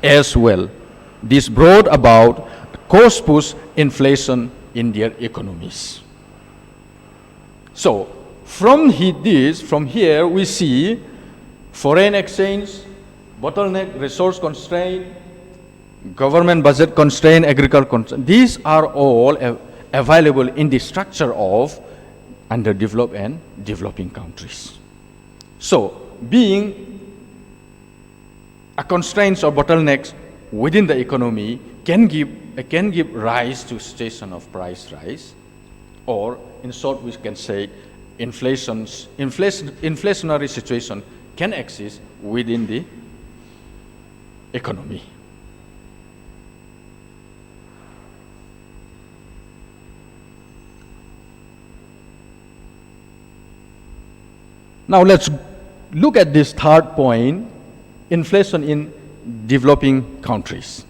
as well. This brought about cost push inflation in their economies. So from here we see foreign exchange, bottleneck, resource constraint, government budget constraint, agricultural constraint. These are all available in the structure of underdeveloped and developing countries. So being a constraints or bottlenecks within the economy can give rise to situation of price rise, or in short we can say inflationary situation can exist within the economy. Now let's look at this third point, inflation in developing countries.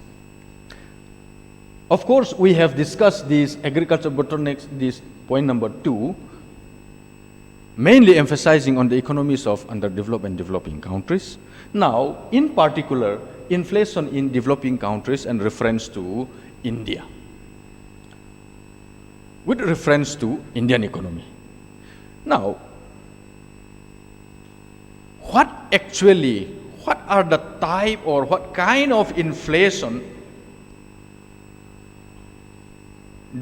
Of course, we have discussed these agricultural bottlenecks, this point number 2, mainly emphasizing on the economies of underdeveloped and developing countries. Now, in particular, inflation in developing countries and reference to India, with reference to Indian economy. Now, what are the type or what kind of inflation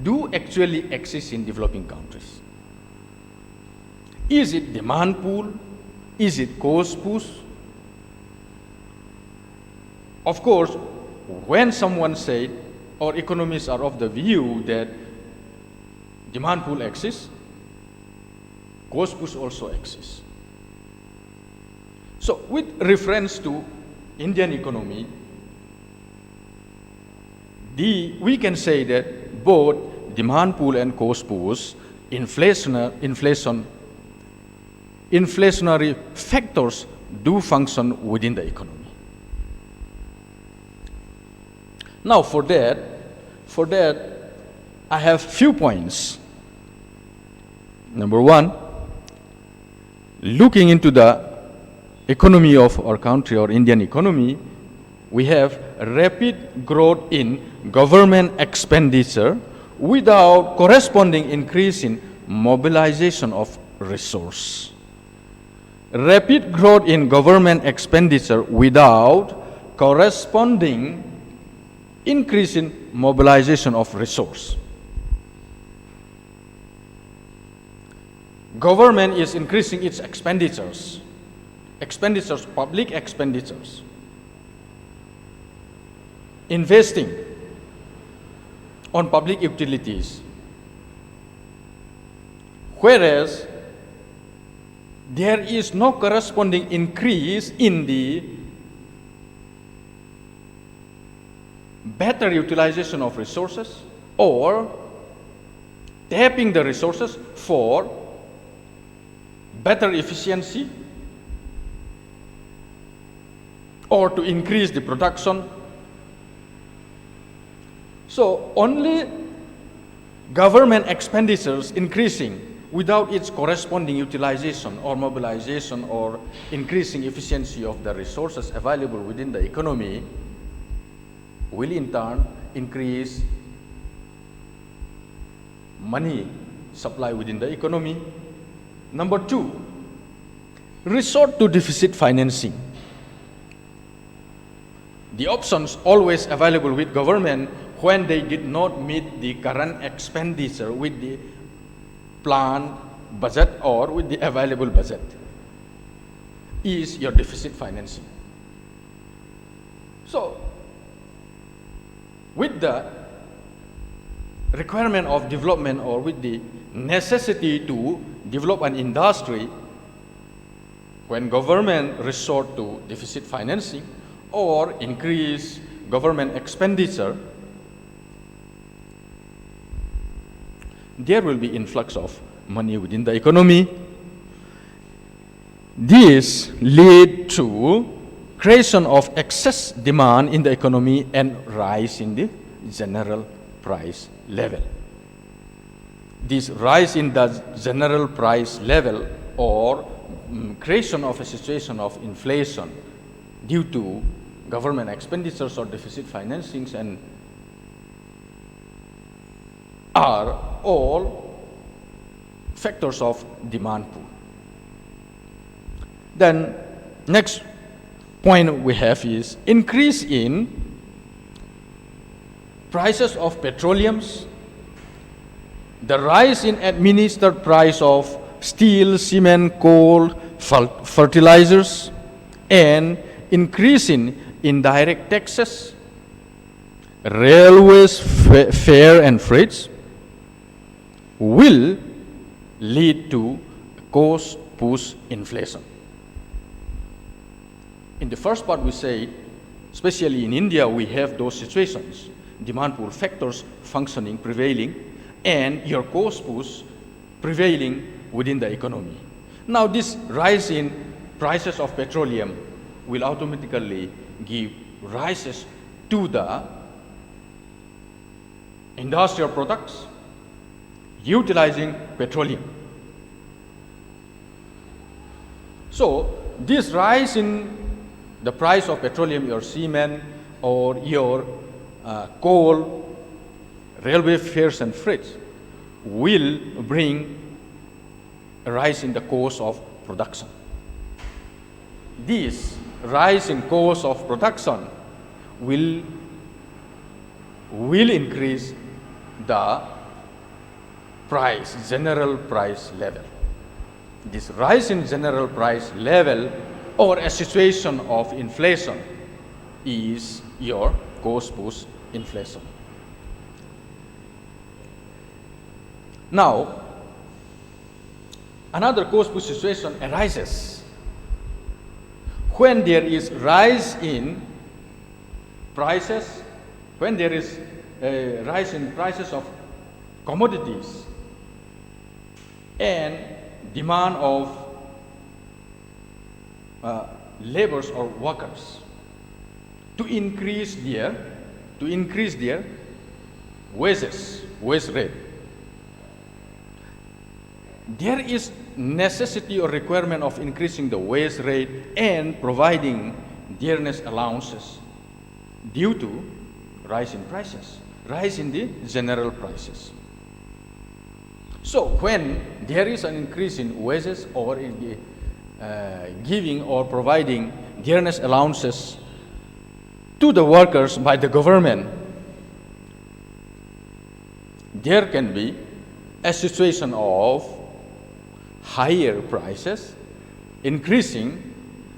do actually exist in developing countries? Is it demand pull? Is it cost push? Of course, when someone said, or economists are of the view that demand pull exists, cost push also exists. So with reference to Indian economy, we can say that both demand pull and cost push inflationary factors do function within the economy. Now for that I have few points. Number 1, looking into the economy of our country or Indian economy, we have rapid growth in government expenditure without corresponding increase in mobilization of resource. Rapid growth in government expenditure without corresponding increase in mobilization of resource. Government is increasing its expenditures, public expenditures, investing on public utilities, whereas there is no corresponding increase in the better utilization of resources or tapping the resources for better efficiency or to increase the production. So only government expenditures increasing without its corresponding utilization or mobilization or increasing efficiency of the resources available within the economy will in turn increase money supply within the economy. Number 2, resort to deficit financing. The options always available with government when they did not meet the current expenditure with the planned budget or with the available budget is your deficit financing. So, with the requirement of development or with the necessity to develop an industry, when government resort to deficit financing or increase government expenditure, there will be influx of money within the economy. This lead to creation of excess demand in the economy and rise in the general price level. This rise in the general price level or creation of a situation of inflation due to government expenditures or deficit financings and are all factors of demand pool. Then next point we have is increase in prices of petroleums, the rise in administered price of steel, cement, coal, fertilizers, and increase in indirect taxes, railways, fare and freights will lead to cost-push inflation. In the first part we say, especially in India, we have those situations, demand pull factors functioning, prevailing, and your cost push prevailing within the economy. Now this rise in prices of petroleum will automatically give rises to the industrial products utilizing petroleum. So this rise in the price of petroleum, your cement or your coal, railway fares and freights will bring a rise in the cost of production. This rise in cost of production will increase the price, general price level. This rise in general price level or a situation of inflation is your cost push inflation. Now, another cost push situation arises when there is rise in prices, when there is a rise in prices of commodities and demand of laborers or workers to increase their wages, wage rate. There is necessity or requirement of increasing the wage rate and providing dearness allowances due to rise in prices, rise in the general prices. So when there is an increase in wages or in the giving or providing dearness allowances to the workers by the government, there can be a situation of higher prices, increasing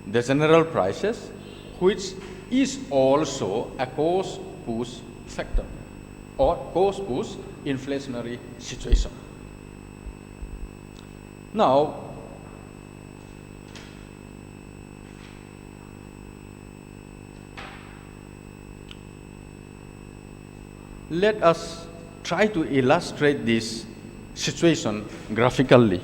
the general prices, which is also a cost push factor or cost push inflationary situation. Now, let us try to illustrate this situation graphically.